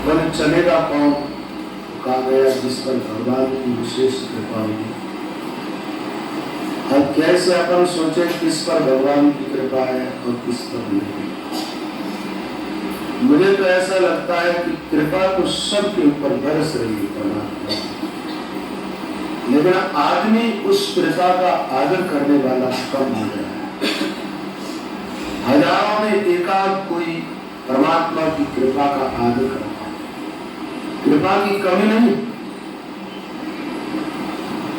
बोले चलेगा कौन? कहा गया जिस पर भगवान की विशेष कृपा होगी। अब कैसे अपन सोचे किस पर भगवान की कृपा है और किस पर नहीं। मुझे तो ऐसा लगता है कि कृपा तो सबके ऊपर बरस रही है परमात्मा, लेकिन आदमी उस कृपा का आदर करने वाला कम हो गया है। हजारों में एकाध कोई परमात्मा की कृपा का आदर करता है। कृपा की कमी नहीं,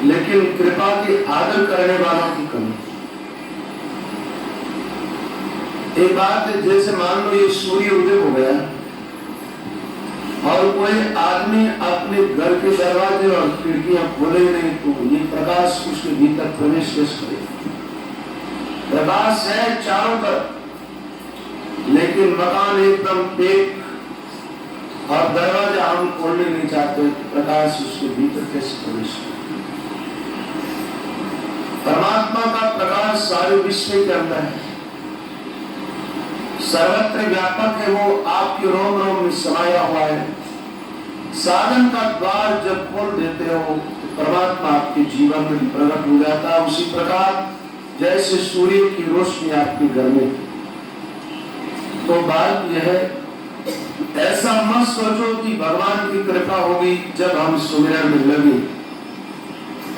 लेकिन कृपा के आदर करने वालों की कमी। एक बात है, जैसे मान लो ये सूर्य उदय हो गया और कोई आदमी अपने घर के दरवाजे और खिड़कियां खोले नहीं तो ये प्रकाश उसके भीतर प्रवेश कैसे करेगा? प्रकाश है चारों तरफ, लेकिन मकान एकदम पैक और दरवाजा हम खोलने नहीं चाहते, प्रकाश उसके भीतर कैसे प्रवेश करेगा? परमात्मा का प्रकाश सारे विश्व के अंदर है, सर्वत्र व्यापक है, वो आपके रोम रोम में समाया हुआ है। साधन का द्वार जब खोल देते हो तो परमात्मा आपके जीवन में प्रकट हो जाता है। उसी प्रकार जैसे सूर्य की रोशनी आपके घर में। तो बात यह है, ऐसा मत सोचो कि भगवान की कृपा होगी जब हम सुमिरन में लगे।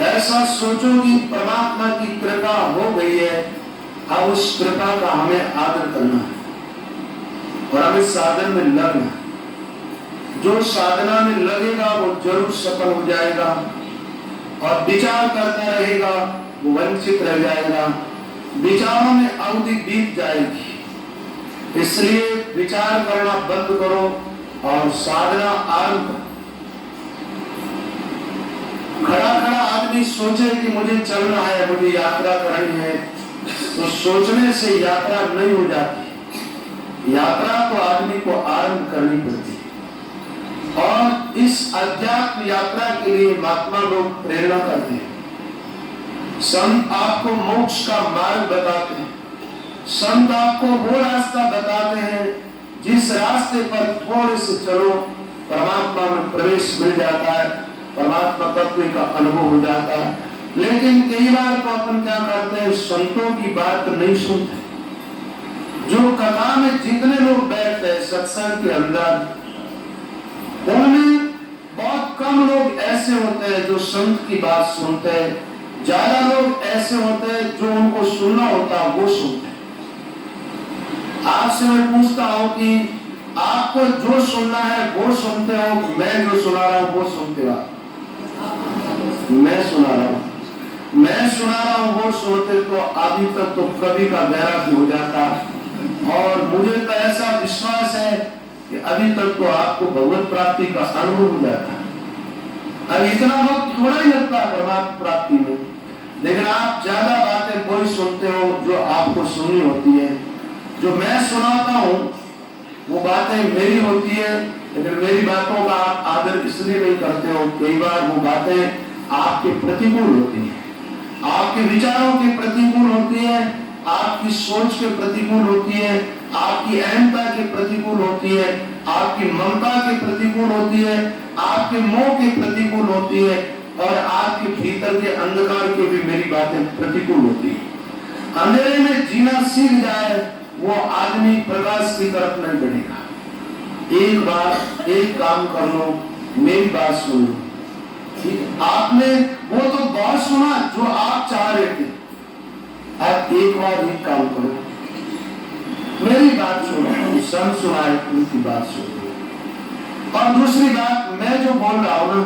ऐसा सोचो कि परमात्मा की कृपा हो गई है, अब उस कृपा का हमें आदर करना है और हमें साधन में लगना है। जो साधना में लगेगा वो जरूर सफल हो जाएगा, और विचार करता रहेगा वो वंचित रह जाएगा। विचारों में अवधि बीत जाएगी, इसलिए विचार करना बंद करो और साधना आरंभ करो। खड़ा खड़ा आदमी सोचे कि मुझे चलना है, मुझे यात्रा करनी है, तो सोचने से यात्रा नहीं हो जाती। यात्रा तो आदमी को आरंभ करनी पड़ती है, और इस अध्यात्म यात्रा के लिए महात्मा लोग प्रेरणा करते हैं। संत आपको मोक्ष का मार्ग बताते हैं, संत आपको वो रास्ता बताते हैं जिस रास्ते पर थोड़े से चलो परमात्मा में प्रवेश मिल जाता है, परमात्मा तत्व का अनुभव हो जाता है। लेकिन कई बार तो अपन क्या करते हैं, संतों की बात नहीं सुनते। जो कथा में जितने लोग बैठते हैं सत्संग के अंदर, उनमें बहुत कम लोग ऐसे होते हैं जो संत की बात सुनते हैं, ज्यादा लोग ऐसे होते हैं जो उनको सुनना होता है वो सुनते हैं। आपसे मैं पूछता हूं कि आपको जो सुनना है वो सुनते हो, मैं जो सुना रहा हूं वो सुनते हो? मैं सुना रहा हूं वो सुनते तो अभी तक तो कभी का गहरा भी हो जाता। और मुझे तो ऐसा विश्वास है कि अभी तक तो आपको भगवत प्राप्ति का अनुभव हो जाता है। अब इतना वक्त थोड़ा ही लगता है परमात्मा प्राप्ति में, लेकिन आप ज्यादा बातें कोई सुनते हो जो आपको सुननी होती है। जो मैं सुनाता हूँ वो बातें मेरी होती है, लेकिन मेरी बातों का आप आदर इसलिए नहीं करते हो। कई बार वो बातें आपके प्रतिकूल होती है, आपके विचारों के प्रतिकूल होती है, आपकी सोच के प्रतिकूल होती है, आपकी अहंता के प्रतिकूल होती है, आपकी ममता के प्रतिकूल होती है, आपके मोह के प्रतिकूल होती है, और आपके भीतर के अंधकार के भी मेरी बातें प्रतिकूल होती है। अंधेरे में जीना सीख जाए वो आदमी प्रकाश की तरफ नहीं बढ़ेगा। एक बार एक काम कर लो, मेरी बात सुन लो। आपने वो तो बहुत सुना जो आप चाह रहे थे, आप एक बार एक काम करो, मेरी बात सुनो, संत सुनाए उनकी बात सुनो। और दूसरी बात, मैं जो बोल रहा हूं ना,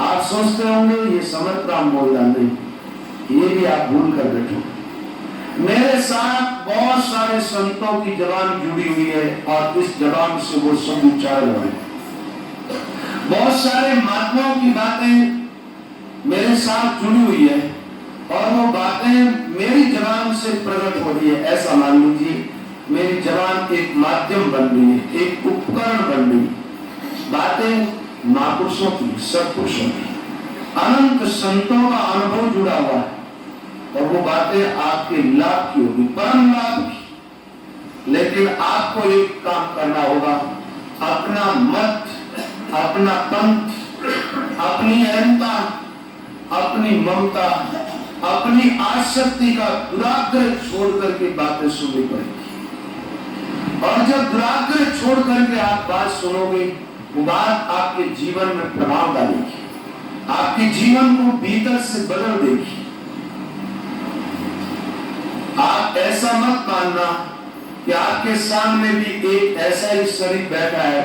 आप सोचते होंगे ये समर्थ राम बोल रहा, नहीं, ये भी आप भूल कर बैठो। मेरे साथ बहुत सारे संतों की जबान जुड़ी हुई है और इस जबान से वो सब उच्चारण हो रहे हैं। बहुत सारे महात्माओं की बातें मेरे साथ जुड़ी हुई है और वो बातें मेरी जबान से प्रकट हो रही है। ऐसा मान लीजिए मेरी जबान एक माध्यम बन रही है, एक उपकरण बन रही है। बातें महापुरुषों की, सत्पुरुषों की, अनंत संतों का अनुभव जुड़ा हुआ है, और वो बातें आपके लाभ की होगी, परम लाभ की। लेकिन आपको एक काम करना होगा, अपना मत अपनापन, अपनी अहंता, अपनी ममता, अपनी आसक्ति का दुराग्रह छोड़ करके बातें सुननी पड़ेगी। और जब दुराग्रह छोड़ करके आप बात सुनोगे, वो बात आपके जीवन में प्रभाव डालेगी, आपके जीवन को भीतर से बदल देगी। आप ऐसा मत मानना कि आपके सामने भी एक ऐसा ही शरीर बैठा है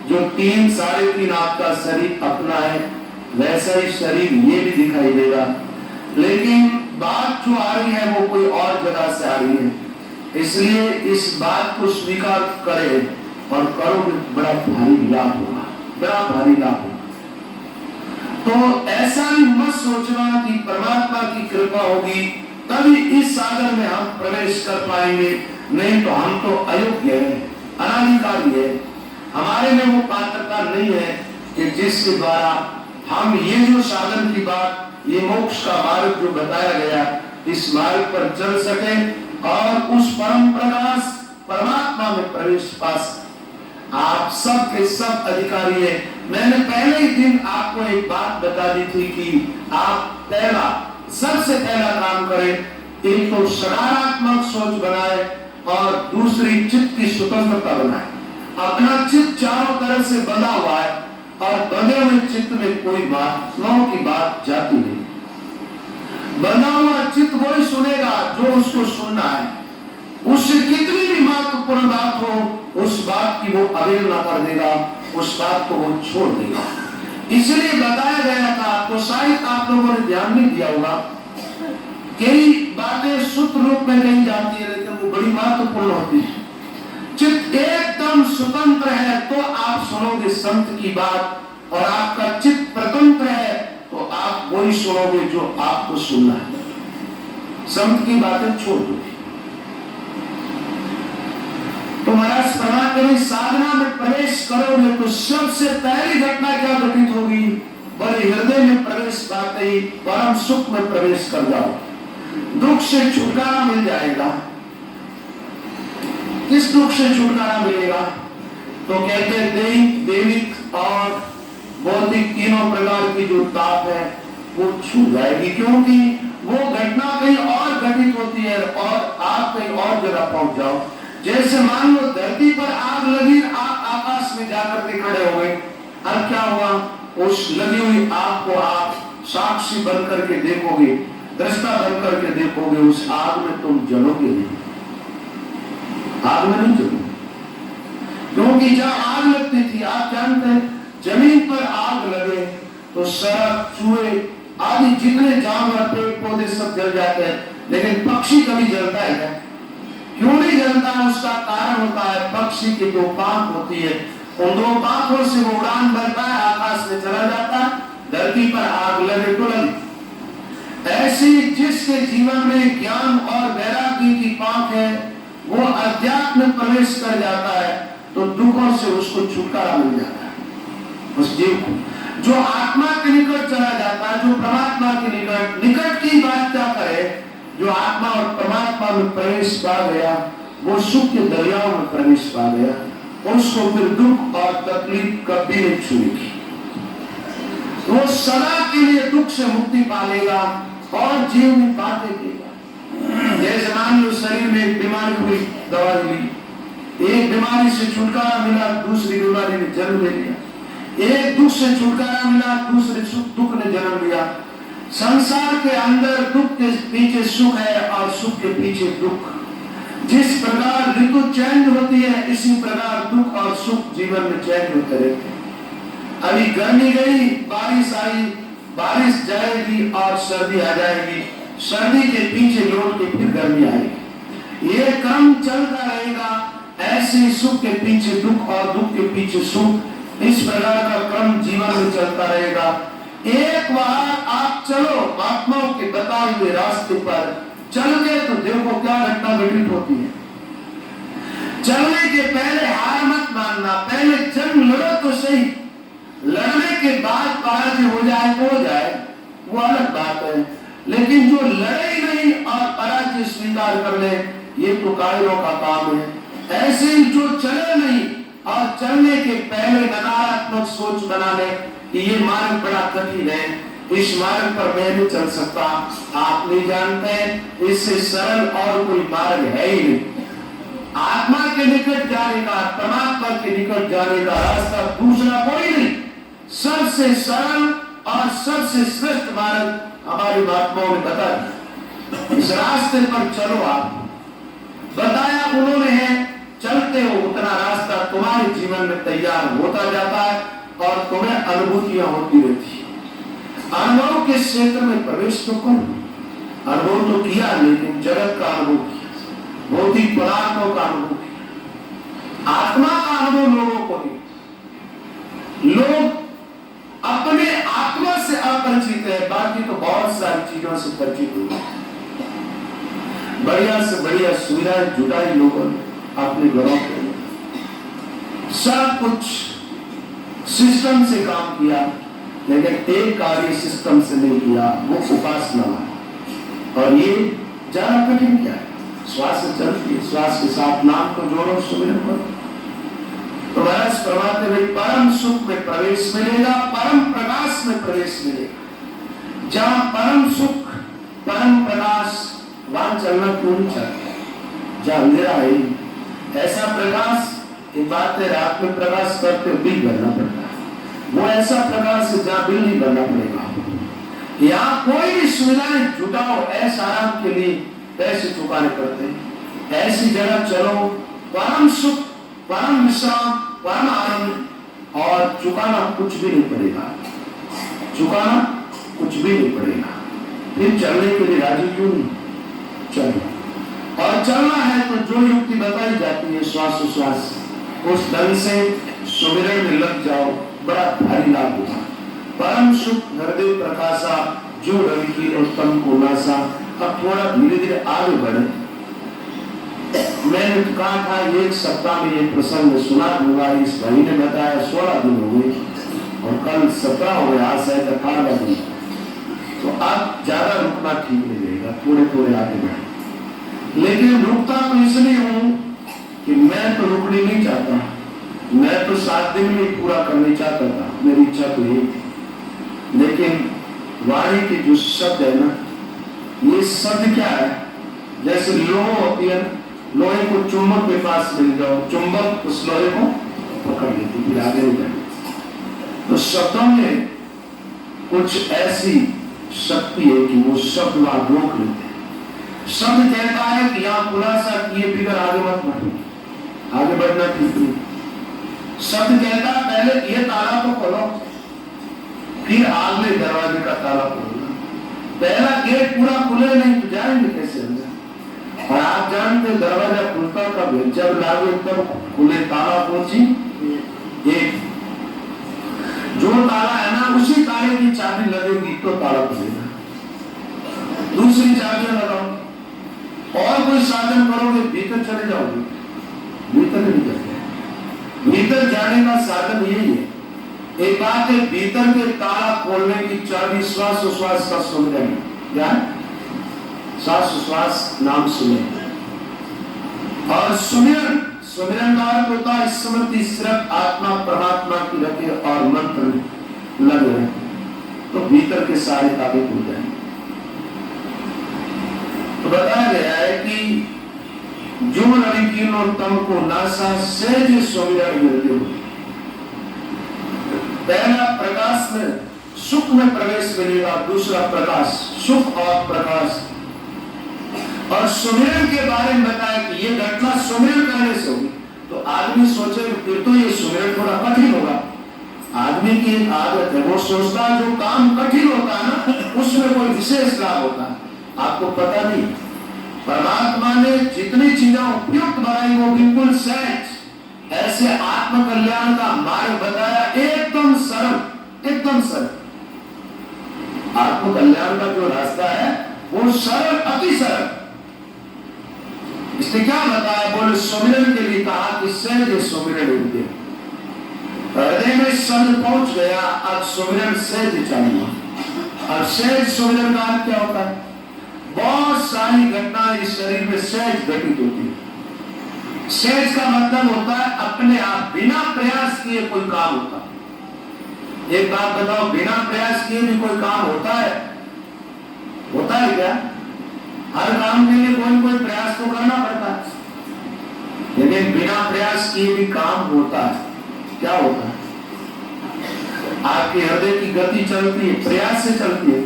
जो 3 साढ़े 3 आपका शरीर अपना है, वैसा ही शरीर ये भी दिखाई देगा, लेकिन बात जो आ रही है वो कोई और जगह से आ रही है। इसलिए इस बात को स्वीकार करें और करोगे, बड़ा भारी लाभ होगा, बड़ा भारी लाभ होगा। तो ऐसा भी मत सोचना कि परमात्मा की कृपा होगी तभी इस सागर में हम प्रवेश कर पाएंगे, नहीं तो हम तो अयोग्य हैं, अनाधिकारी है, हमारे में वो पात्रता नहीं है कि जिसके द्वारा हम ये जो साधन की बात, ये मोक्ष का मार्ग जो बताया गया, इस मार्ग पर चल सके और उस परम प्रकाश परमात्मा में प्रवेश पा सके। आप सब के सब अधिकारी है। मैंने पहले ही दिन आपको एक बात बता दी थी कि आप सबसे पहला काम करें, एक तो सकारात्मक सोच बनाए और दूसरी चित्त की स्वतंत्रता बनाए। अपना चित्त चारों तरफ से बंधा हुआ है और बंधे हुए चित्त में कोई बात नौ की बात जाती नहीं। बंधा हुआ चित्त वही सुनेगा जो उसको सुनना है, उससे कितनी भी महत्वपूर्ण बात हो उस बात की वो अवहेलना कर देगा, उस बात को वो छोड़ देगा। इसलिए बताया गया था, तो शायद आप लोगों ने ध्यान नहीं दिया होगा, कई बातें सूत्र रूप में नहीं जाती है लेकिन वो बड़ी महत्वपूर्ण होती है। चित्त एकदम स्वतंत्र है तो आप सुनोगे संत की बात, और आपका चित्त स्वतंत्र है तो आप वही सुनोगे जो आपको सुनना है, संत की बातें छोड़ दोगे। तो महाराज परमात्मा साधना में प्रवेश करोगे तो सबसे पहली घटना क्या घटित होगी? बड़े हृदय में प्रवेश पाते ही परम सुख में प्रवेश कर जाओ, दुख से छुटकारा मिल जाएगा। किस दुख से छुटकारा मिलेगा? तो कहते हैं दैविक और बौद्धिक तीनों प्रकार की जो ताप है वो छूट जाएगी, क्योंकि वो घटना कहीं और घटित होती है और आप कहीं और जगह पहुंच जाओ। जैसे मान लो धरती पर आग लगी, आप आकाश में जाकर के खड़े हो गए, अब क्या हुआ? उस लगी हुई आग को आप साक्षी बन करके देखोगे, दृष्टा बन करके देखोगे, उस आग में तुम जलोगे नहीं, आग में नहीं जलोगे। क्योंकि जब आग लगती थी, आप जानते हैं जमीन पर आग लगे तो सड़क, चूहे आदि जितने जानवर, पेड़ पौधे सब जल जाते हैं, लेकिन पक्षी कभी जलता है क्या? क्यों नहीं जलता? उसका कारण होता है पक्षी की 2 पांख होती है, उन 2 पांखों से वो उड़ान भरता है, आकाश में चला जाता है, धरती पर आग लगे तो लगे। ऐसी जिसके जीवन में ज्ञान और वैराग्य की पांख है, वो अध्यात्म में प्रवेश कर जाता है तो दुखों से उसको छुटकारा मिल जाता है। उस जीव को जो आत्मा के निकट चला जाता है, जो परमात्मा के निकट की बात क्या करे, जो आत्मा और परमात्मा में प्रवेश पा गया, वो सुख के दरियाओं में प्रवेश पा गया, उसको फिर दुख और तकलीफ कभी नहीं छुएगी। वो सदा के लिए दुख से मुक्ति पालेगा और जीव में बातें देगा। जैसे मान लो शरीर में एक बीमारी हुई, दवा ली, एक बीमारी से छुटकारा मिला, दूसरी बीमारी ने जन्म ले लिया, एक दुख से छुटकारा मिला, दूसरे दुख ने जन्म लिया। संसार के अंदर दुख के पीछे सुख है और सुख के पीछे दुख। जिस प्रकार ऋतु चेंज होती है, इसी प्रकार दुख और सुख जीवन में चेंज होते रहते हैं। अभी गर्मी गई, बारिश आई, बारिश जाएगी और सर्दी आ जाएगी, सर्दी के पीछे लौट के फिर गर्मी आएगी। ये क्रम चलता रहेगा, ऐसे सुख के पीछे दुख और दुख के पीछे सुख, इस प्रकार का क्रम जीवन में चलता रहेगा। एक बार आप चलो महात्माओं के बताए हुए रास्ते पर चल गए तो देखो क्या घटना घटित होती है। चलने के पहले हार मत मानना, पहले जंग लड़ो तो सही, लड़ने के बाद पराजय हो जाए वो अलग बात है, लेकिन जो लड़े ही नहीं और पराजय स्वीकार कर ले, ये तो कायरों का काम है। ऐसे ही जो चले नहीं और चलने के पहले नकारात्मक सोच बना ले कि ये मार्ग बड़ा कठिन है, इस मार्ग पर मैं नहीं चल सकता। आप नहीं जानते इससे सरल और कोई मार्ग है ही नहीं। आत्मा के निकट जाने का, परमात्मा के निकट जाने का रास्ता दूसरा कोई नहीं। सबसे सरल और सबसे श्रेष्ठ मार्ग हमारी महात्माओं ने बता दिया। इस रास्ते पर चलो, आप बताया उन्होंने है, चलते हो उतना रास्ता तुम्हारे जीवन में तैयार होता जाता है और तुम्हें अनुभूतियां होती रहती है। अनुभव के क्षेत्र में प्रवेश तो करो, अनुभव तो किया लेकिन जगत का अनुभव किया, भौतिक पदार्थों का अनुभव किया, आत्मा का अनुभव लोगों को नहीं। लोग अपने आत्मा से अपरिचित है, बाकी तो बहुत सारी चीजों से परिचित हुए। बढ़िया से बढ़िया सुविधाएं जुटाई लोगों ने अपने घरों के लिए, सब कुछ सिस्टम से काम किया, लेकिन एक कार्य सिस्टम से नहीं किया, वो उपासना है। और ये ज्यादा कठिन क्या है? श्वास से चलती है, श्वास के साथ नाम को जोड़ो, सुमिरन करो, तो बरस प्रभाते में परम सुख में प्रवेश मिलेगा, परम प्रकाश में प्रवेश मिलेगा। जहां परम सुख, परम प्रकाश, वहां चलना क्यों नहीं चाहते? जहां अंधेरा है, ऐसा प्रकाश, एक बात है, रात में प्रकाश करते हो बिल भरना पड़ता है, वो ऐसा प्रकाश है जहां बिल नहीं भरना पड़ेगा। यहाँ कोई भी सुविधाएं जुटाओ, ऐसा आराम के लिए पैसे चुकाने पड़ते हैं। ऐसी जगह चलो, परम सुख, परम विश्राम, परम आनंद, और चुकाना कुछ भी नहीं पड़ेगा, चुकाना कुछ भी नहीं पड़ेगा। फिर चलने के लिए राजी क्यों नहीं? चलो, और चलना है तो जो युक्ति बताई जाती है श्वासोश्वास, उस ढंग से सुमिरन में लग जाओ, बड़ा भारी लाभ होगा। परम सुख हृदय प्रकाशा, जो रवि की उत्तम को नासा। अब थोड़ा धीरे धीरे आगे बढ़े। मैंने कहा था एक सप्ताह में ये प्रसंग सुना दूंगा, इस भाई ने बताया 16 दिन हो गए और कल 17 हो गए, आज शायद 18 दिन, तो अब ज्यादा रुकना ठीक नहीं रहेगा, थोड़े थोड़े आगे बढ़े। लेकिन रुकता तो इसलिए हूं कि मैं तो रुकनी नहीं चाहता, मैं तो 7 दिन में पूरा करना चाहता था, मेरी इच्छा तो यही थी। लेकिन वाणी के जो शब्द है ना, ये शब्द क्या है? जैसे लोह होती है, लोहे को चुंबक के पास मिल जाओ, चुंबक उस लोहे को पकड़ लेती, फिर आगे नहीं बढ़ती। तो शब्दों में कुछ ऐसी शक्ति है कि वो शब्द वहां रोक लेते हैं। शब्द कहता है कि यहाँ खुलासा किए बिगर आगे मत बढ़ो, आगे बढ़ना ठीक नहीं। शब्द कहता है पहले ये ताला को खोलो, फिर आगे दरवाजे का ताला खोलना। पहला गेट पूरा खुले नहीं तो जाएंगे कैसे अंदर? और आप जानते दरवाजा खुलता कब है? जब लागू तब खुले, ताला पहुंची एक, जो ताला है ना उसी ताले की चाबी लगेगी तो ताला खुलेगा, दूसरी चाबी लगाओ और कोई साधन करोगे भीतर चले जाओगे, भीतर नहीं जाते। भीतर जाने का साधन यही है। एक बात है, भीतर के ताला खोलने की चाबी श्वासोश्वास का सुमिरन, क्या श्वासोश्वास नाम सुने। और सुमिरन, सुमिरन का अर्थ होता है स्मृति, सिर्फ आत्मा परमात्मा की रखे और मंत्र लगे रहे, तो भीतर के सारे ताले खुल जाएंगे। तो बताया गया है कि जो रवि किरणोत्तम को नासा सहज सुमिरन मिलते हुए, पहला प्रकाश में सुख में प्रवेश मिलेगा, दूसरा प्रकाश, सुख और प्रकाश। और सुमिरन के बारे में बताया कि ये घटना सुमिरन करने से होगी। तो आदमी सोचे फिर तो ये सुमिरन थोड़ा कठिन होगा। आदमी की एक आदत है, वो सोचता है जो काम कठिन होता है ना उसमें कोई विशेष लाभ होता है। आपको पता नहीं, परमात्मा ने जितनी चीजें उपयुक्त बनाई वो बिल्कुल सहज, ऐसे आत्म कल्याण का मार्ग बताया, एकदम सरल, एकदम सरल। आत्म कल्याण का जो रास्ता है वो सरल, अति सरल। इसने क्या बताया? बोले सुमिरन के लिए कहा कि सहज सुमिरन होते, हृदय में शब्द पहुंच गया, अब सुमिरन सहज चाहिए। अब सहज सुमिरन का अर्थ क्या होता है? बहुत सारी घटनाएं इस शरीर में सहज घटित होती है, सहज का मतलब होता है अपने आप, बिना प्रयास किए कोई काम होता है। एक बात बताओ, बिना प्रयास किए भी कोई काम होता है? होता है क्या? हर काम के लिए कोई कोई प्रयास तो करना पड़ता है, लेकिन बिना प्रयास किए भी काम होता है। क्या होता है? आपके हृदय की गति चलती है, प्रयास से चलती है।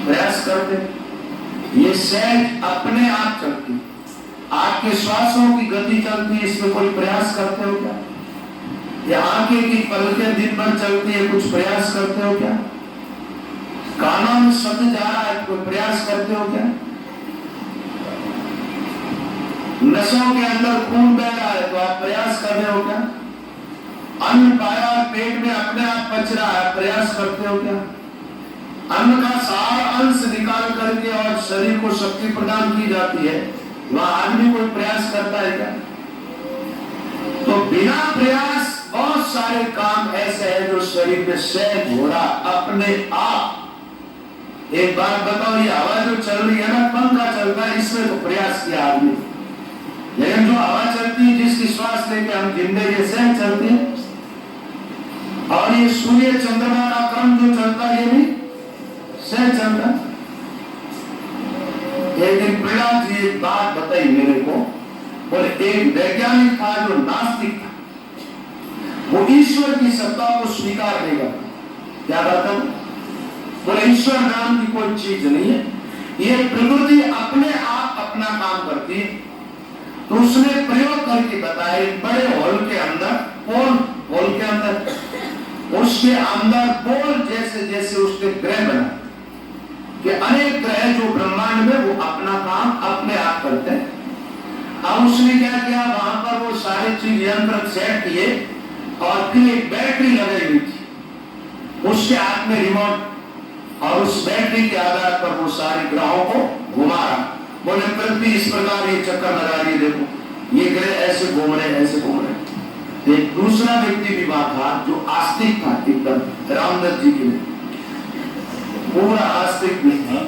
प्रयास करते, ये सहज अपने आप चलती है। आपके श्वासों की गति चलती है, इसमें कोई प्रयास करते हो क्या? या आंखें की पलकें दिन भर चलती है, कुछ प्रयास करते हो क्या? कानों में शब्द जा रहा है, कोई प्रयास करते हो क्या? नसों के अंदर खून बह रहा है, तो आप प्रयास कर रहे हो क्या? अन्न पाया और पेट में अपने आप पच रहा है, प्रयास करते हो क्या? अन्न का सारा अंश निकाल करके और शरीर को शक्ति प्रदान की जाती है, वहां आदमी कोई प्रयास करता है क्या? तो बिना प्रयास बहुत सारे काम ऐसे हैं जो शरीर में सहज हो रहा अपने आप। एक बात बताओ, ये हवा जो चल रही है ना, पंखा चलता है, इसमें तो प्रयास किया आदमी, लेकिन जो हवा चलती है, जिसकी श्वास लेके हम जिंदगी सहज चलती है। और ये सूर्य चंद्रमा का क्रम जो चलता है, ये भी सहज चलता है। एक दिन प्रहलाद जी एक बात बताई मेरे को, बोले एक वैज्ञानिक था जो नास्तिक था, वो ईश्वर की सत्ता को स्वीकार नहीं करता। क्या कहता हूं? बोले ईश्वर नाम की कोई चीज नहीं है, ये प्रकृति अपने आप अपना काम करती है। तो उसने प्रयोग करके बताया, बड़े हॉल के अंदर, हॉल के अंदर, उसके अंदर पोल जैसे जैसे उसके ग्रह बना कि अनेक ग्रह जो ब्रह्मांड में, वो अपना काम अपने आप करते हैं। अब उसने क्या किया, वहां पर वो सारी चीज यंत्र सेट किए और फिर एक बैटरी लगाई हुई थी, उसके हाथ में रिमोट, और उस बैटरी के आधार पर वो सारे ग्रहों को घुमा रहा। बोले पृथ्वी इस प्रकार ये चक्कर लगा रही है, देखो ये ग्रह ऐसे घूम रहे, ऐसे घूम रहे। एक दूसरा व्यक्ति भी वहां था जो आस्तिक था एकदम, रामदत्त जी की पूरा आस्तिक भी था।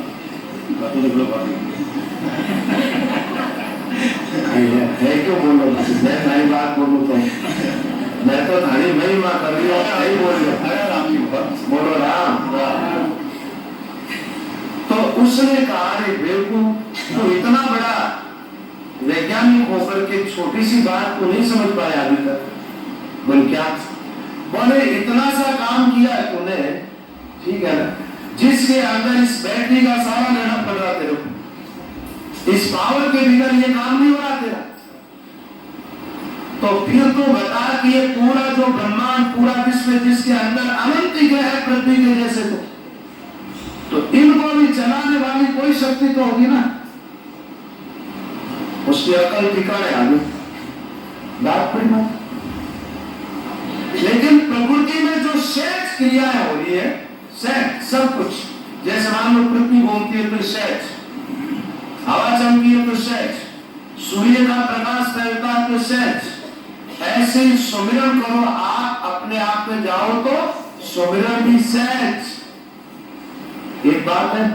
क्यों बोलो, मैं नई बात बोलूं तो मैं तो धानी महिमा कर रही हूँ, नहीं बोल रहा, बोलो राम। तो उसने कहा, अरे बेवकूफ, तो इतना बड़ा वैज्ञानिक होकर के छोटी सी बात को नहीं समझ पाया अभी तक। बोले क्या? बोले इतना सा काम किया है तूने, ठीक है ना, जिसके अंदर इस बैटरी का सारा लेना पड़ रहा तेरे को, इस पावर के बिना ये काम नहीं हो रहा तेरा। तो फिर तो बता कि ये पूरा जो ब्रह्मांड, पूरा विश्व, जिसके अंदर अनंत ग्रह है पृथ्वी के जैसे, तो इनको भी चलाने वाली कोई शक्ति तो होगी ना। उसकी अकल ठिकाने आ गई, बात बड़ी बात। लेकिन प्रकृति में जो सहज क्रियाएं हो रही है, सहज सब कुछ, जैसे मान लो पृथ्वी घूमती है तो सहज, हवा चलती है तो सहज, सूर्य का प्रकाश फैलता है तो सहज। ऐसे ही सुमिरन करो, आप अपने आप में जाओ तो सुमिरन भी सहज। एक बात है,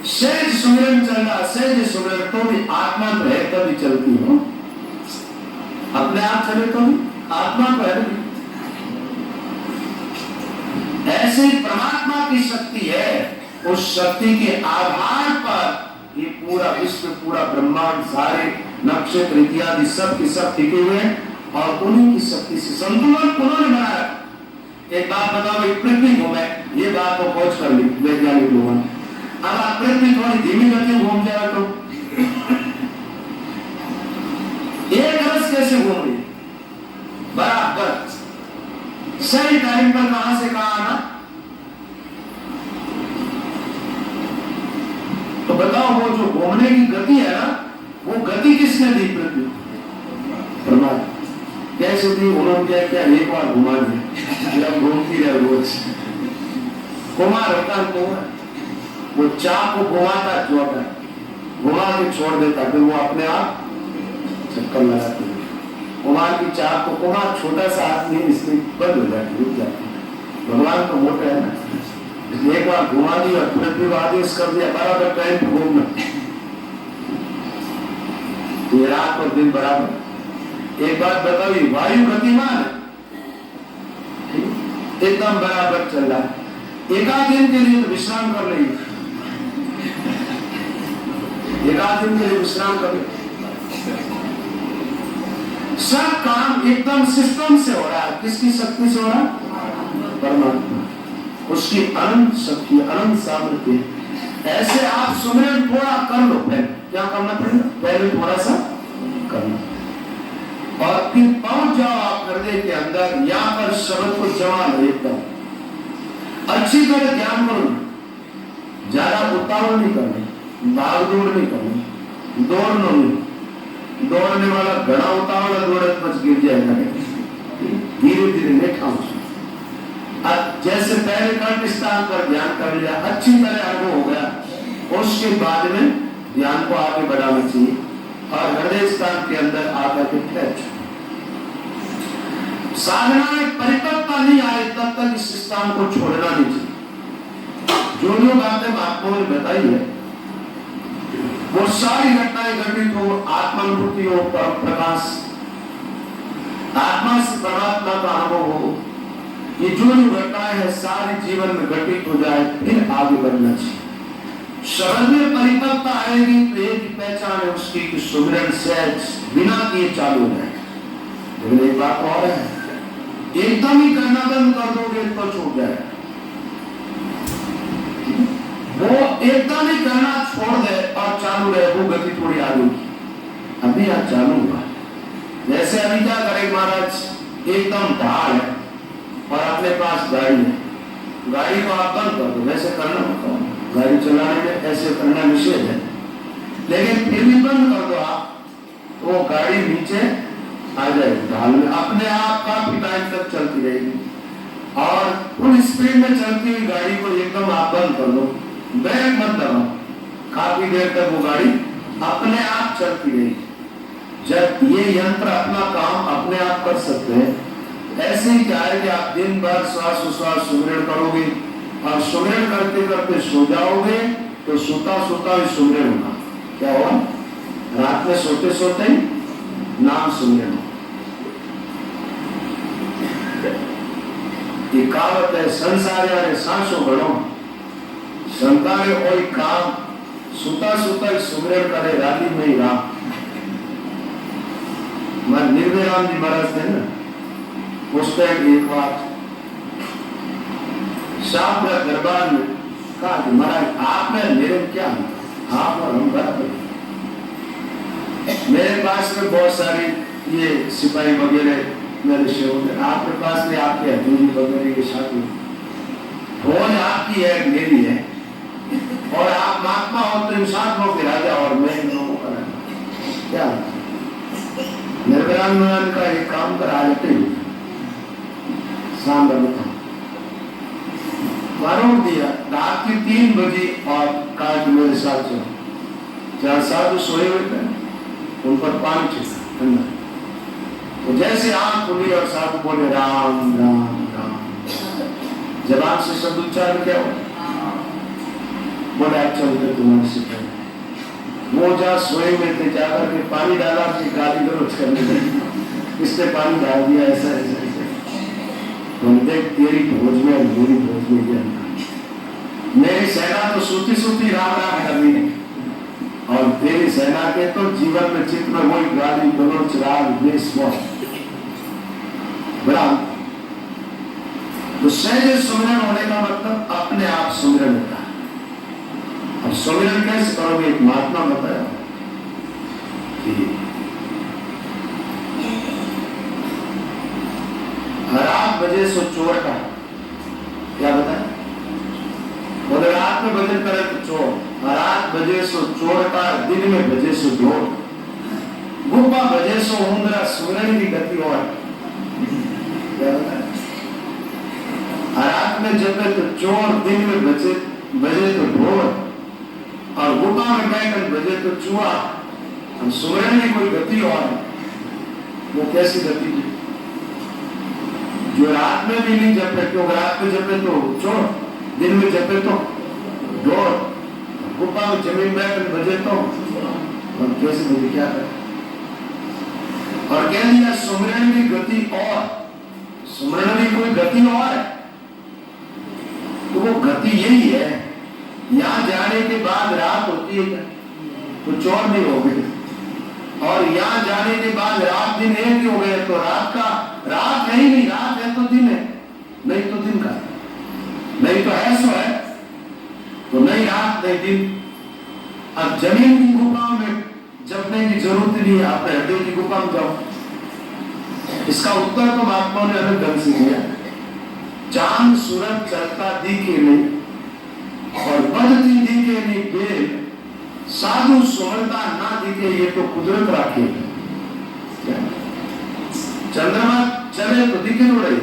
सहज सुमिरन चल रहा, सहज सुमिरन तो भी आत्मा तो है तभी चलती हो, अपने आप चले तो भी आत्मा तो है। ऐसे ही परमात्मा की शक्ति है, उस शक्ति के आधार पर ये पूरा विश्व, पूरा ब्रह्मांड, सारे नक्षत्र इत्यादि सब के सब टिके हुए हैं, और उन्हीं की शक्ति से संतुलन उन्होंने बनाया। एक बात बताओ, पृथ्वी घूमे, ये बात को खोज कर ली वैज्ञानिक लोगों ने। अब पृथ्वी थोड़ी धीमी गति घूम जाए तो एक रस कैसे घूम रही, बराबर सही टाइम पर कहां से कहां आना। तो बताओ, वो जो घूमने की गति है ना, वो गति किसने दी? पृथ्वी परमात्मा। कैसे दी? उन्होंने क्या किया, एक बार घुमा दिया, जब घूमती रहे रोज। कुमार होता है कुमार, वो चाक को घुमाता, चौटा घुमा के छोड़ देता, फिर वो अपने आप चक्कर लगाते। कुमार की चाक को, कुमार छोटा सा आदमी, इसलिए बंद हो जाती, रुक जाती। भगवान तो मोटे है ना, इसलिए एक बार घुमा दिया, पृथ्वी को आदेश कर दिया बराबर टाइम पर घूमना। ये रात और दिन बराबर। एक बात बताओ, वायु गतिमान है, एकदम बराबर चल रहा है। एकाध दिन के लिए तो विश्राम कर ली, एकाध दिन के लिए विश्राम कर ली। सब काम एकदम सिस्टम से हो रहा है। किसकी शक्ति से हो रहा है? परमात्मा, उसकी अनंत शक्ति, अनंत सामर्थ्य। ऐसे आप सुमिरन थोड़ा कर लो, पहले क्या करना पड़ेगा? पहले थोड़ा सा करना और फिर पहुंच जाओ आप हृदय के अंदर। यहाँ पर शब्द को जमा लो, एकदम अच्छी तरह ध्यान करो। ज्यादा उतावल नहीं करनी, भागदौड़ नहीं करनी, दौड़ना नहीं। दौड़ने वाला घड़ा उतावला दौड़त बच गिर जाएगा। धीरे धीरे लेटा जैसे पहले कंठ स्थान पर ध्यान कर लिया, अच्छी तरह अनुभव हो गया। उसके बाद में ध्यान को आगे बढ़ाना चाहिए और हृदय स्थान के अंदर आकर के ठहर। साधना में परिपक्वता नहीं आए तब तक इस स्थान को छोड़ना नहीं चाहिए। जो जो बातें महात्माओं ने बताई है वो सारी घटनाएं घटित हो, आत्मानुभूति हो, प्रकाश, आत्मा से परमात्मा का अनुभव हो। ये जो घटनाएं है सारी जीवन में घटित हो जाए, फिर आगे बढ़ना चाहिए। शब्द में परिपक्वता आएगी तो एक ही पहचान है उसकी कि सुमिरन सहज बिना किए चालू है। लेकिन एक बात और है, एकदम ही करना बंद कर दोगे तो छूट जाएगा। वो एकदम ही करना छोड़ दे और चालू रहे, वो गति थोड़ी आगे की। अभी आज चालू हुआ, जैसे अभी क्या करें महाराज, एकदम ढाल है और अपने पास गाड़ी है, गाड़ी को आप बंद कर दो, वैसे करना होता है। गाड़ी चलाने में ऐसे करना निषेध है, लेकिन फिर भी बंद कर दो आप, तो वो गाड़ी नीचे आ जाएगी ढाल में, अपने आप काफी टाइम तक चलती रहेगी। और फुल स्पीड में चलती हुई गाड़ी को एकदम आप बंद कर दो, ब्रेक मत दबाओ, काफी देर तक वो गाड़ी अपने आप चलती रहेगी। जब ये यंत्र अपना काम अपने आप कर सकते हैं, ऐसे ही क्या है कि आप दिन भर श्वास उश्वास सुमिरन करोगे और सुमिरन करते करते सो जाओगे तो सोता सोता ही सुमिरन होगा। क्या हुआ? रात में सोते सोते ही नाम सुमिरन। ये कहावत है, संसार सांसों घड़ो संतारे कोई काम, सुता सुता ही सुमिरन करे राली में ही राम। निर्भय राम जी महाराज थे ना, उस टाइम एक बात शाम का दरबार में कहा कि महाराज आप में मेरे क्या, आप और हम बराबर। मेरे पास में बहुत सारी ये सिपाही वगैरह मेरे सेवक, आपके पास में आपके हजूरी वगैरह के साथ फौज आपकी है मेरी है, और आप महात्मा हो तो इंसान हो के राजा और मैं इन लोगों का राजा। क्या निर्विराम का एक काम कर आते शाम का मारोड़ दिया रात की 3 बजे और कहा कि मेरे साथ चलो। 4 साधु सोए हुए थे, उन पर पानी छिड़का ठंडा। तो जैसे आंख खुली और साधु बोले राम राम राम, जबान से शब्द उच्चारण क्या हुआ? बोले आप चलते तुम्हारे सिपाही। वो जहाँ सोए हुए थे जाकर के पानी डाला, गाली गलौज करने लगे, इसने पानी डाल दिया, ऐसा ऐसा ऐसा। देख तेरी भोज में और मेरी भोज में क्या, मेरी सेना तो सूती सूती राम राम कर रही है और तेरी सेना के तो जीवन में चित्त में वही गाली गलौज राग द्वेष बड़ा। तो सहज सुमिरन होने का मतलब अपने आप सुमिरन होता है। अब सुमिरन कैसे करोगे? एक महात्मा बताया कि रात बजे सो चोर का, क्या बताया? बोले रात में भजन करे तो चोर, रात बजे सो चोर का, दिन में बजे सो ढोर, गुब्बा बजे सो उंदरा, सुमिरन की गति और। क्या बताया? रात में जपे तो चोर, दिन में बजे तो ढोर, और गुफा में बैठकर बजे तो चूहा। हम सुमिरन की कोई गति और है, वो कैसी गति है? जो रात में भी नहीं जपे, क्योंकि रात में जपे तो चोर, दिन में जपे तो ढोर, गुफा में जमीन बैठ बजे तो हम कैसे बजे क्या करें? और कह दिया सुमिरन की गति और, सुमिरन की कोई गति और है, तो वो गति यही है। यहां जाने के बाद रात होती है क्या? तो 4 दिन हो गए, और यहां जाने के बाद रात दिन एक हो गए, तो रात का रात है ही नहीं, रात है तो दिन है, नहीं तो दिन का, नहीं तो है सो है, तो नहीं रात नहीं दिन। अब जमीन की गुफा में जपने की जरूरत नहीं है, आप हृदय की गुफा में जाओ। इसका उत्तर तो महात्माओं ने अलग ढंग से दिया। चांद सूरज चलता दिखे नहीं और बढ़ती दिखे नहीं बेल, साधु सुमरता ना दिखे ये तो कुदरत राखे। चंद्रमा चले तो दिखे तो रही,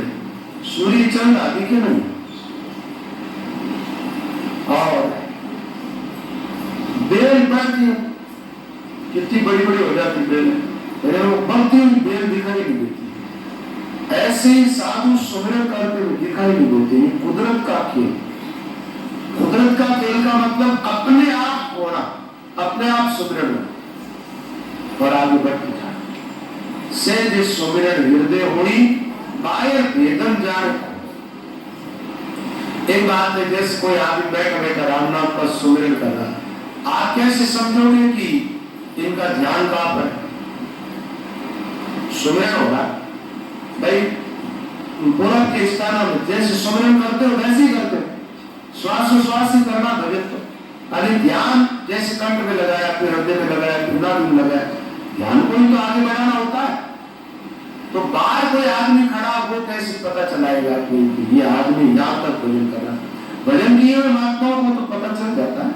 सूर्य चल रहा दिखे नहीं, और बेल बढ़ती है, कितनी बड़ी बड़ी हो जाती बेल, वो बढ़ती हुई बेल दिखाई नहीं देती। ऐसे ही साधु सुमिरन करते हुए दिखाई नहीं देते। कुदरत का खेल, कुदरत का खेल का मतलब अपने आप होना, अपने आप सुमिरन और आगे बढ़ते जाना। से सुमिरन हृदय हुई बाहर वेदन जाने। एक बात है, जैसे कोई आदमी बैठा बैठा राम नाम का सुमिरन कर रहा, आप कैसे समझोगे कि इनका ध्यान कहां पर है? सुमिरन होगा भाई पूरा के स्थानों में जैसे सुमिरन करते हो वैसे ही करते हो, श्वास ही करना भजन तो, अरे ध्यान जैसे कंठ में लगाया, फिर हृदय में लगाया, फिर नाभि में लगाया, ध्यान को ही तो आगे बढ़ाना होता है। तो बाहर कोई आदमी खड़ा हो कैसे पता चलाएगा कि ये आदमी यहां तक भजन कर रहा है? भजन किए हुए महात्माओं को तो पता चल जाता है,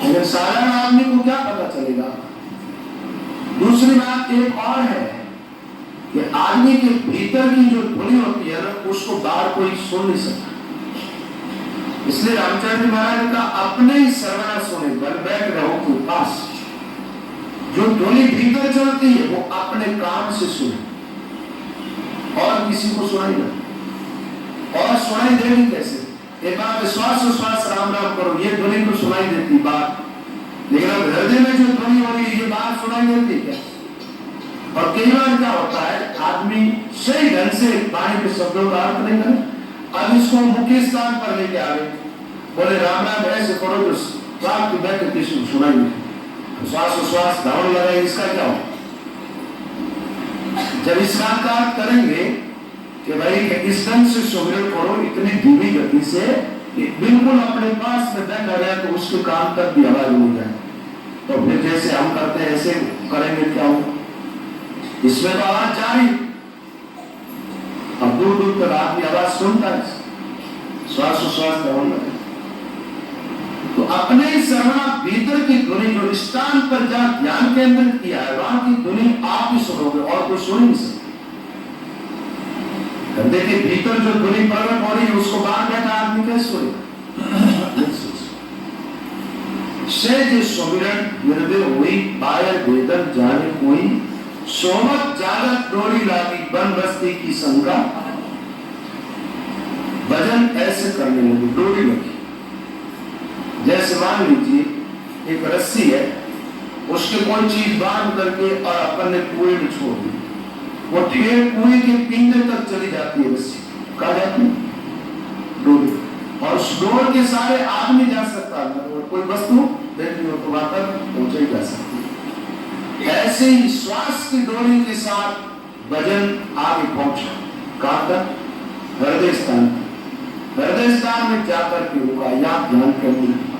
लेकिन साधारण आदमी को क्या पता चलेगा? दूसरी बात एक और है कि आदमी के भीतर की जो ध्वनि होती है ना, उसको बाहर कोई सुन नहीं सकता। इसलिए रामचंद्र महाराज ने कहा अपने ही श्रवण सुने, बल बैठ रहो के पास। जो ध्वनि भीतर चलती है वो अपने कान से सुने, और किसी को सुनाई ना, और सुनाई देगी कैसे? एक बात श्वास राम राम करो, ये ध्वनि तो सुनाई देती बात, लेकिन अब हृदय में जो ध्वनि हो रही है ये बात सुनाई देती क्या? और कई बार क्या होता है, आदमी सही ढंग से वाणी के शब्दों का अर्थ नहीं करे, अब इसको मुख्य स्थान पर लेके आ गए, बोले राम राम ऐसे करो जो बात की बैठ किसी को सुनाई नहीं, श्वास धावण लगाए, इसका क्या हो? जब इस बात का अर्थ करेंगे कि भाई इस ढंग से सुमिरन करो इतनी धीमी गति से कि बिल्कुल अपने पास में बैठा रहे, तो उसके कान तक भी आवाज हो जाए, तो फिर जैसे हम करते हैं ऐसे करेंगे क्या हो? इसमें तो आवाज जा रही, अब दूर दूर तक आदमी आवाज सुनता है, श्वास धावण लगे। तो अपने श्रवण भीतर की ध्वनि जो स्थान पर जहां ध्यान केंद्रित किया है वहां की ध्वनि आप ही सुनोगे, और कोई सुन नहीं सकता। देखिए भीतर जो ध्वनि प्रकट हो रही है उसको बाहर बैठा आदमी कैसे सुनेगा? से सुमिरन हृदय हुई बाहर वेदन जाने कोई, सोमत जागत डोरी लागी बन बस्ती की संगा। भजन ऐसे करने लगे, डोरी लगी। जैसे मान लीजिए एक रस्सी है, उसके कोई चीज बांध करके और अपन ने कुएं में छोड़ दी, वो ठेर कुएं के पिंजरे तक चली जाती है रस्सी, कहा जाती है डोरी, और उस डोर के सारे आदमी जा सकता है, और कोई वस्तु देखनी हो तो वहां तक पहुंचाई जा सकती है। ऐसे ही श्वास की डोरी के साथ भजन आगे पहुंचा, कहां तक? हृदय स्थान। हृदय स्थान में जाकर के रुका, या ध्यान केंद्रित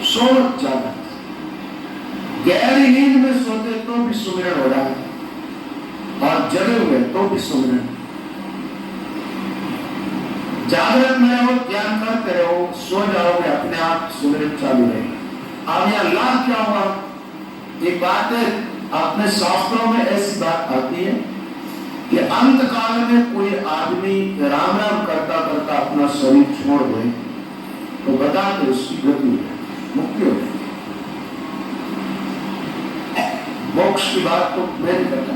सो जागृत, गहरी नींद में सोते तो भी सुमिरन हो रहा है, और जगे हुए तो भी सुमिरन। जागृत में रहो, ध्यान करते रहो, सो जाओगे अपने आप सुमिरन चालू रहेगा। अब यह लाभ क्या हुआ? एक बात है, अपने शास्त्रों में ऐसी बात आती है कि अंत काल में कोई आदमी राम राम करता करता अपना शरीर छोड़ दे तो बताते उसकी गति है, मुक्ति हो जाएगी। मोक्ष की बात तो मैं नहीं करता,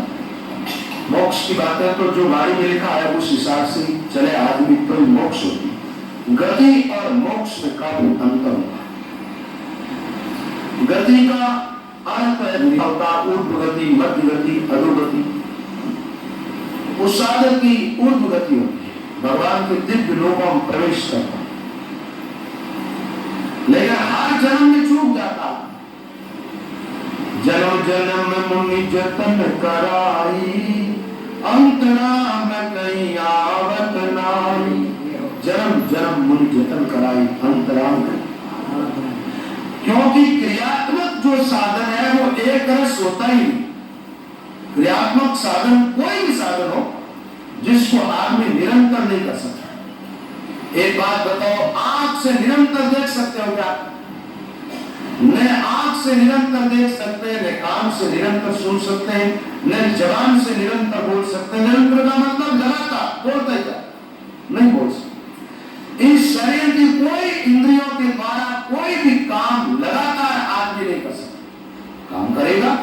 मोक्ष की बात है तो जो वाणी में लिखा है उस हिसाब से चले आदमी तो मोक्ष होती। गति और मोक्ष में काफी अंतर होता है। गति का अनंत होता ऊर्ध्व गति, मध्य गति, अधोगति। उस साधक की ऊर्ध्व गति होती है, भगवान के दिव्य लोकों में प्रवेश करता है। लेकिन हर जन्म में चूक जाता है। जन्म जन्म मुनि जतन कराई, अंतरा में कहीं आवत नाई। जन्म जन्म मुनि जतन कराई, अंतरा में। क्योंकि क्रियात्मक जो साधन है वो एक रस होता ही नहीं। क्रियात्मक साधन कोई भी साधन हो जिसको आदमी निरंतर नहीं कर सकता। एक बात बताओ, आंख से निरंतर देख सकते हो क्या? न आंख से निरंतर देख सकते हैं, न कान से निरंतर सुन सकते हैं, न जबान से निरंतर बोल सकते हैं। निरंतर का मतलब लगातार बोलते क्या? नहीं बोल सकते। इस शरीर की कोई इंद्रियों के द्वारा कोई भी काम लगातार आदमी नहीं कर सकता। काम करेगा,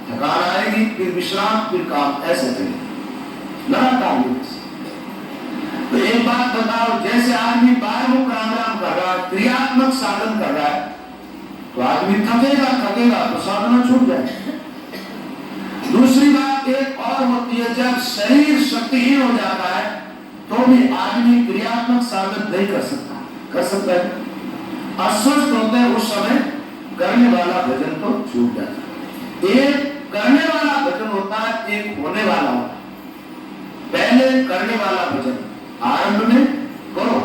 थकान आएगी, फिर विश्राम, फिर काम, ऐसे करेगा, लगातार नहीं कर सकता। तो एक बात बताओ, जैसे आदमी बारमुख राम राम कर रहा है, क्रियात्मक साधन कर रहा है, तो आदमी थकेगा तो साधना छूट जाए। दूसरी बात एक और होती है, जब शरीर शक्तिहीन हो जाता है तो भी आदमी क्रियात्मक साधन नहीं कर सकता। कर सकता है, अस्वस्थ होते हैं उस समय करने वाला भजन तो छूट जाता है। एक करने वाला भजन होता है, एक होने वाला होता है। पहले करने वाला भजन आरंभ में करो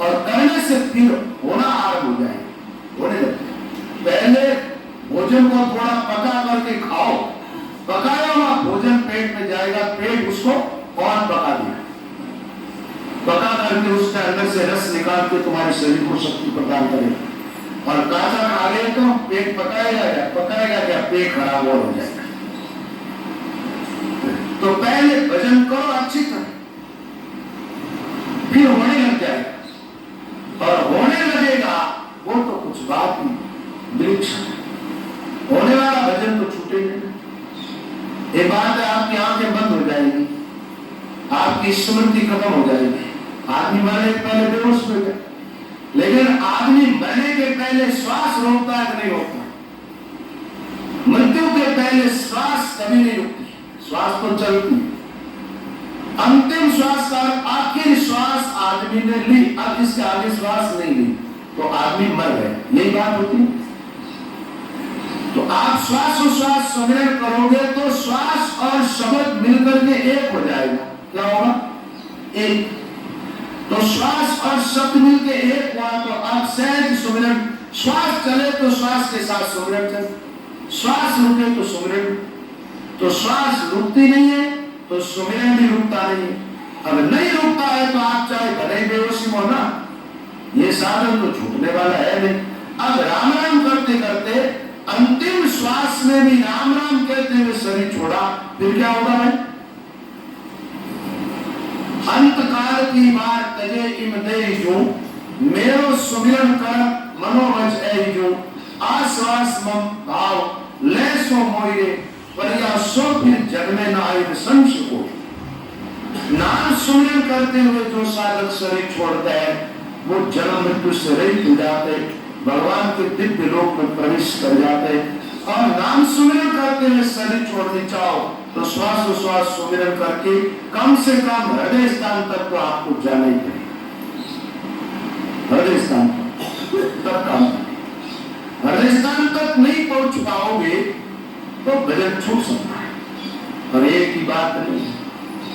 और करने से फिर होना आरंभ हो जाए, होने लगता है। पहले भोजन को थोड़ा पका करके खाओ, पकाया हुआ भोजन पेट में जाएगा, पेट उसको कौन पका देगा? पका करके उसके अंदर से रस निकाल के तुम्हारे शरीर को शक्ति प्रदान करेगा। और काचा खा ले तो पेट पकाएगा क्या? पेट खराब हो जाएगा। तो पहले भजन करो अच्छी तरह, फिर होने लग जाएगा। और होने लगेगा वो तो कुछ बात नहीं, वृक्ष होने वाला भजन तो छूटेगा। एक बात है, आपकी आंखें बंद हो जाएगी, आपकी स्मृति खत्म हो जाएगी। आदमी मरने के पहले बेहोश हो गया, लेकिन आदमी मरने के पहले श्वास रोकता है कि नहीं रोकता? मृत्यु के पहले श्वास कभी नहीं रुकती, श्वास तो चलती। अंतिम श्वास का आखिरी श्वास आदमी ने ली, अब इसके आगे श्वास नहीं ली तो आदमी मर गए, यही बात होती है। तो आप श्वास सुमिरन करोगे तो श्वास और शब्द मिलकर के एक हो जाएगा। क्या होगा? एक। तो श्वास और शब्द मिलके एक हुआ तो आप सहज सुमिरन, श्वास चले तो श्वास के साथ सुमिरन चले, श्वास रुके तो सुमिरन। तो श्वास रुकती नहीं है तो सुमिरन भी रुकता नहीं है। अब नहीं रुकता है तो आप चाहे भले ही बेहोशी हो ना, ये साधन तो छूटने वाला है नहीं। अब राम राम करते करते अंतिम श्वास में भी राम राम कहते हुए शरीर छोड़ा, फिर क्या होगा भाई? अंत काल की बार तजे इम दे जो, मेरो सुमिरन कर मनोवच ऐ जो, आश्वास मम भाव ले सो मोये, परिया सो फिर जग में न आए संशय को। नाम सुमिरन करते हुए जो साधक शरीर छोड़ता है वो जन्म मृत्यु से रहित हो जाते, भगवान के दिव्य लोक में प्रवेश कर जाते। और नाम सुमिरन करते हुए शरीर छोड़ने चाहो तो श्वास सुमिरन करके कम से कम हृदय स्थान तक तो आपको जाना ही पड़ेगा। हृदय स्थान तक काम, हृदय स्थान तक नहीं पहुंच पाओगे तो भजन छूट सकता है। और एक ही बात नहीं,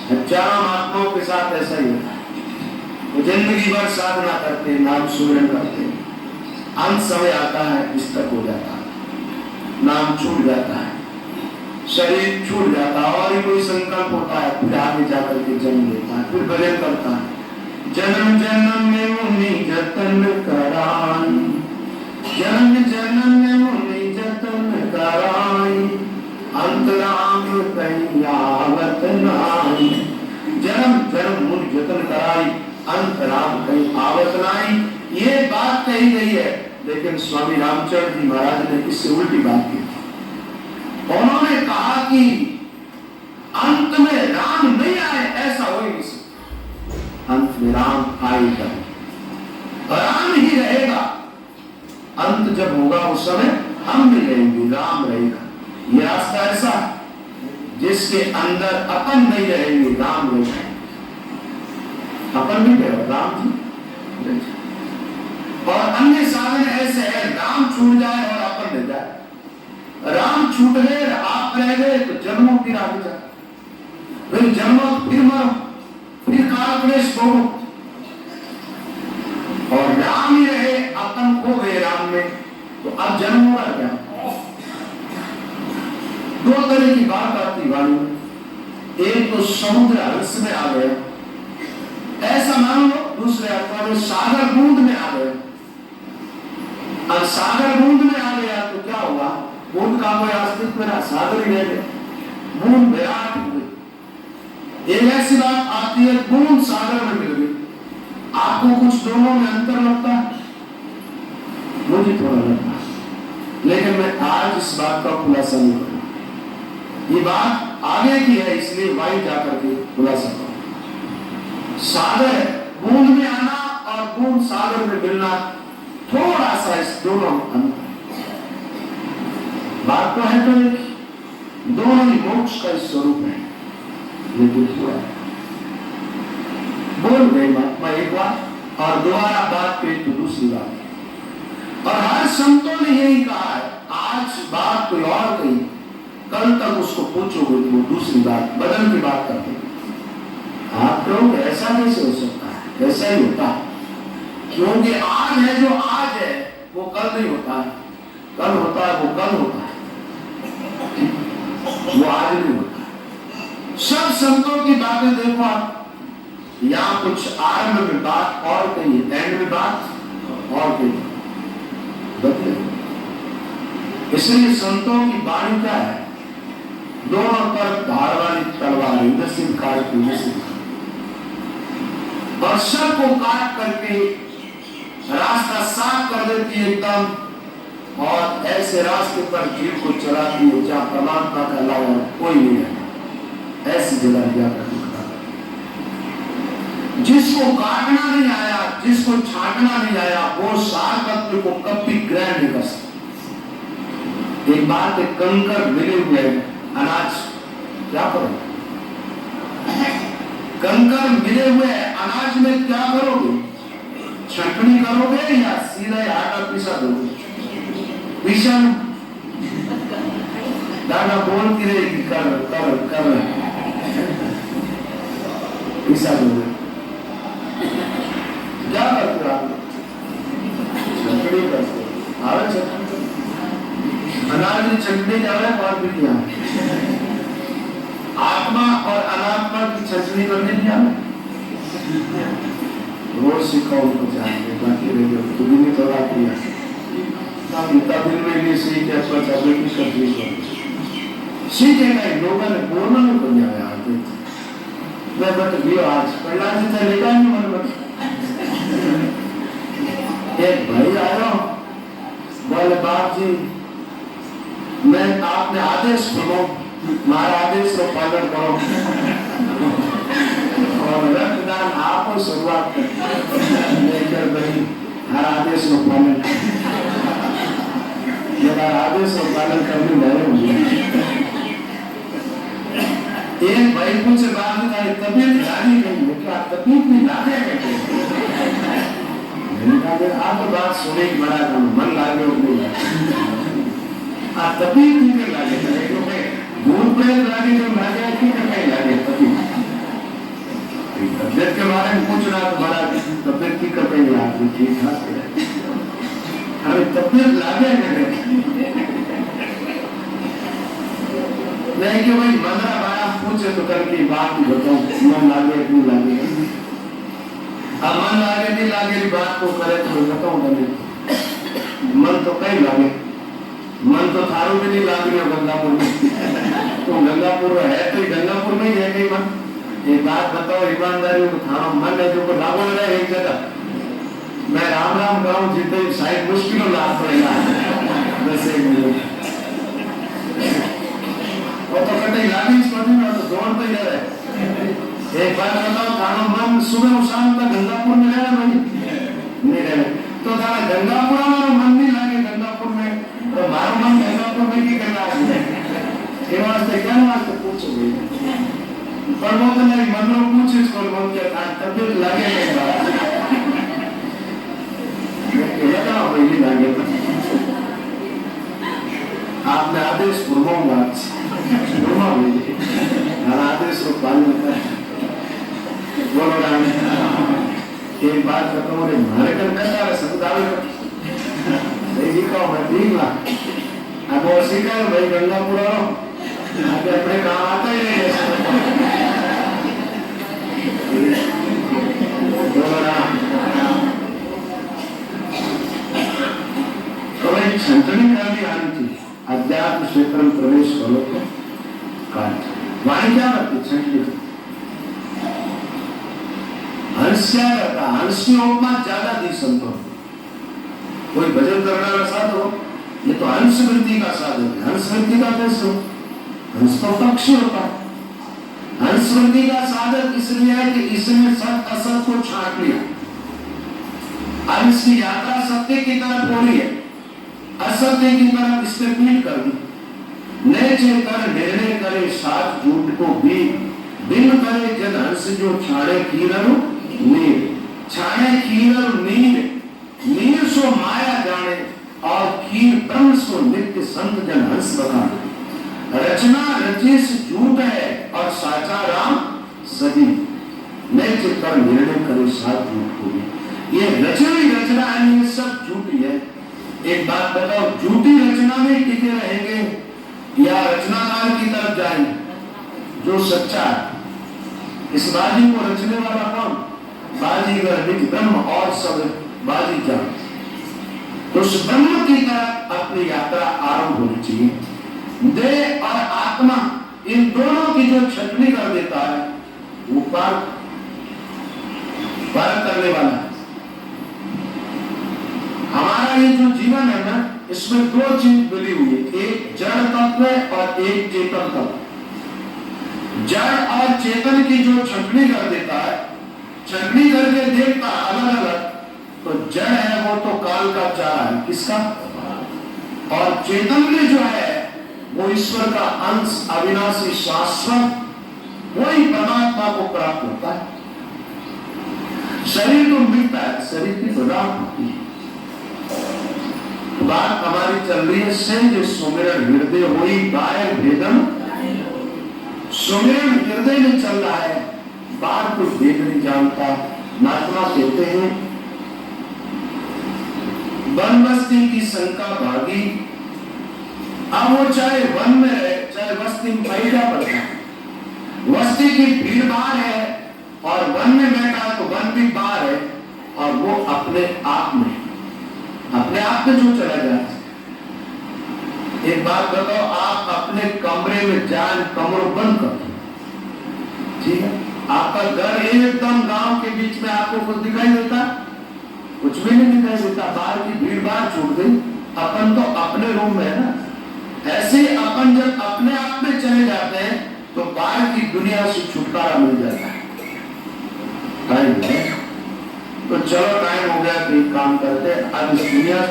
हजारों महात्माओं के साथ ऐसा ही होता है। वो जिंदगी भर साधना करते हैं, नाम सुमिरन करते हैं, अंत समय आता है विस्तृत हो जाता है, नाम छूट जाता है, शरीर छूट जाता है और ही कोई संकल्प होता है, फिर आगे जाकर के जन्म लेता है, फिर भजन करता है। जन्म जन्म में मुनि जतन कराई, जन्म जन्म में मुनि जतन कराई, अंतराम कहीं आवत नाई। जन्म जन्म मुनि जतन कराई, अंतराम कहीं आवत नाई। ये बात कही गई है, लेकिन स्वामी रामचंद्र जी महाराज ने इससे उल्टी बात की। उन्होंने कहा कि अंत में राम नहीं आए, ऐसा हो ही नहीं सकता। अंत में राम आएगा, राम ही रहेगा। अंत जब होगा उस समय हम नहीं रहेंगे, राम रहेगा। ये रास्ता ऐसा जिसके अंदर अपन नहीं रहेंगे, राम रहेगा। अपन नहीं रहे, राम जी। और अन्य साधन ऐसे है, राम छूट जाए और अपन रह जाए। राम छूट गए, आप रह गए तो जन्मों फिर आगे जाए, फिर जन्मों फिर मरो, फिर काल क्लेश भोगो। और राम ही रहे, अपन खो गए राम में, तो अब जन्म हुआ क्या? दो तरह की बात आती वाली में। एक तो समुद्र हर्ष में आ गया, ऐसा मान लो। दूसरे अथवा जो सागर बूंद में आ गया। अब सागर बूंद में आ गया तो क्या हुआ? बूंद का कोई अस्तित्व रहा, सागर ही रह गया, बूंद विराट हो गई। एक ऐसी बात आती है, बूंद सागर में मिल गई। आपको कुछ दोनों में अंतर लगता है? मुझे थोड़ा लगता है, लेकिन मैं आज इस बात का खुलासा नहीं करूंगा। ये बात आगे की है, इसलिए वहीं जाकर के खुलासा करूंगा। सागर बूंद में आना और बूंद सागर में मिलना, थोड़ा सा इस दोनों में अंतर। बात तो है तो एक, दोनों ही मोक्ष का स्वरूप है, लेकिन हुआ बोल गई महात्मा एक बात और दोबारा बात कही तो दूसरी बात। और हर संतों ने यही कहा है, आज बात कोई और कही, कल तक उसको पूछोगे तो वो दूसरी बात बदल की बात करते हैं। आप कहोगे ऐसा कैसे हो सकता है? ऐसा ही होता है, क्योंकि आज है जो आज है वो कल नहीं होता है, कल होता है वो कल होता है, वो आज नहीं होता है। सब संतों की बातें देखो आप, यहाँ कुछ आरंभ में बात और कही, एंड में बात और कही, बदले। इसलिए संतों की वाणी क्या है? दोनों पर धार वाली तलवार, इधर से काट के उधर से, और सबको काट करके रास्ता साफ कर देती है एकदम, और ऐसे रास्ते पर जीव को चलाती है जहाँ परमात्मा का अलावा कोई नहीं है। ऐसी जगह जाकर जिसको काटना नहीं आया, जिसको छांटना नहीं आया, वो सार तत्व को कभी ग्रहण नहीं कर सकता। एक बात है, कंकर मिले हुए अनाज क्या करो? कंकर मिले हुए अनाज में क्या करोगे? छटनी करोगे या सीधा आटा पीसा दोगे? पीसा दादा बोलती रहेगी कर कर कर, पीसा दोगे। क्या करते हो आप? छटनी करते हो, आवे छटनी, अनाज की छटनी जावे और भी क्या? आत्मा और अनात्मा की छटनी करने की आवे। रोज सिखाओ उनको जाने, बाकी रह गया तो भी नहीं थोड़ा किया। इतना दिन में ये सीख है, सोच अभी की छटनी करो, सीखेगा ही। लोगों ने बोलना नहीं कर जाए आगे, मैं बट गया आज पहला से चलेगा नहीं मन बट। एक भाई आया, बोले बाप जी मैं आपने आदेश करो, हमारा आदेश को पालन करो और रक्तदान आपको शुरुआत लेकर भाई हर आदेश को पालन, मेरा आदेश को पालन करने वाले होंगे। एक भाई मुझसे बात बताई, तबीयत लानी नहीं है क्या? तबीयत नहीं लाने कहते, आप तो बात सुने की बड़ा मन लागे तबीयत नहीं कर लागे, भूल प्रेत लागे जो लागे की कहीं लागे तबीयत के बारे में पूछना तो बड़ा तबीयत की कहीं लागे ठीक ठाक है, हमें तबीयत लागे नहीं कि भाई 15-12 पूछे तो करके बात बताऊं, मन लागे नहीं लागे, अब मन लागे नहीं लागे बात को करे तो बताऊं नहीं, मन तो कहीं लागे, मन तो थारू भी नहीं लाग रही हो गंगापुर में तो गंगापुर है तो गंगापुर में ही है कहीं मन। एक बात बताओ ईमानदारी को, थारो मन है जो लागो रहे एक जगह, मैं राम राम कहूं जितने शायद मुश्किलों लाभ पड़ेगा 10 मिनट वो तो कटे लागी ना तो दौड़ते ही रहे। एक बार बताओ थारो मन सुबह शाम तक गंगापुर में रहे भाई नहीं रहे, तो थारा गंगापुर हमारा मन नहीं लागे, गंगापुर में तो मारो की करना है ये वास्ते क्या वास्ते पूछो भाई पर वो तो नहीं मन में पूछे इसको बोल के तब लगे नहीं बात ये तो वही लगे आपने आदेश पूर्वंगा पूर्वा भाई आदेश को पालन कर बोलो राम एक बात करता हूँ मारे कर करता है समुदाय नहीं कहो मैं ठीक ला अब वो सीखा है भाई गंगा पूरा आगे अपने काम आता ही नहीं बोलो राम तो भाई छंटनी करनी आनी थी अध्यात्म क्षेत्र में प्रवेश करो तो वाणी क्या करती छंटनी हंस क्या करता हंस की उपमा ज्यादा दी संतों कोई भजन करने वाला साधु ये तो हंस वृत्ति का साधन है हंस वृत्ति का कैसे हंस तो पक्षी होता है हंस वृत्ति का साधन इसलिए है कि इसने सत असत को छांट लिया अब इसकी यात्रा सत्य की तरफ हो रही है असत्य की तरफ इसने पीठ कर दी नैचे कर निर्णय करे साथ झूठ को भी बिन करे जन हंस जो छाड़े कीरन नीर छाड़े कीरन नीर सो माया जाने और कीर ब्रह्म सो नित्य संत जन हंस बखाने रचना रचिस झूठ है और साचा राम सदी नैचे कर निर्णय करे साथ झूठ को भी ये रचना रचना है ये सब झूठी है एक बात बताओ झूठी रचना में टिके रहेंगे या रचनाकार की तरफ जाएंगे जो सच्चा है इस बाजी को रचने वाला कौन बाजीगर निज ब्रह्म और सब बाजी जान तो उस ब्रह्म की तरफ अपनी यात्रा आरंभ होनी चाहिए देह और आत्मा इन दोनों की जो छटनी कर देता है वो पार करने वाला है हमारा ये जो जीवन है ना इसमें दो चीज मिली हुई है एक जड़ तत्व और एक चेतन तत्व जड़ और चेतन की जो छटनी कर देता है छटनी करके देखता अलग अलग तो जड़ है वो तो काल का चारा है किसका और चेतन में जो है वो ईश्वर का अंश अविनाशी शाश्वत वही परमात्मा को प्राप्त होता है शरीर तो मिलता है शरीर की प्रदान होती है बात हमारी चल रही है संग सुमिरन हृदय हुई गाय भेदन सुमिरन हृदय में चल रहा है बाहर कोई भेद नहीं जानता महात्मा कहते हैं वन बस्ती की शंका भागी अब वो चाहे वन में रहे चाहे बस्ती में पैदा पड़ता है बस्ती की भीड़ बाहर है और वन में बैठा तो वन भी बाहर है और वो अपने आप में जो चला जाए एक बात बताओ आप अपने कमरे में जान कमर बंद कर दो ठीक है आपका घर एकदम गांव के बीच में आपको कुछ दिखाई देता कुछ भी नहीं दिखाई देता बाहर की भीड़ बाहर छूट गई अपन तो अपने रूम में है ना ऐसे अपन जब अपने आप में चले जाते हैं तो बाहर की दुनिया से छुटकारा मिल जाता है टाइम है तो चलो टाइम हो गया काम करते अब इस दुनिया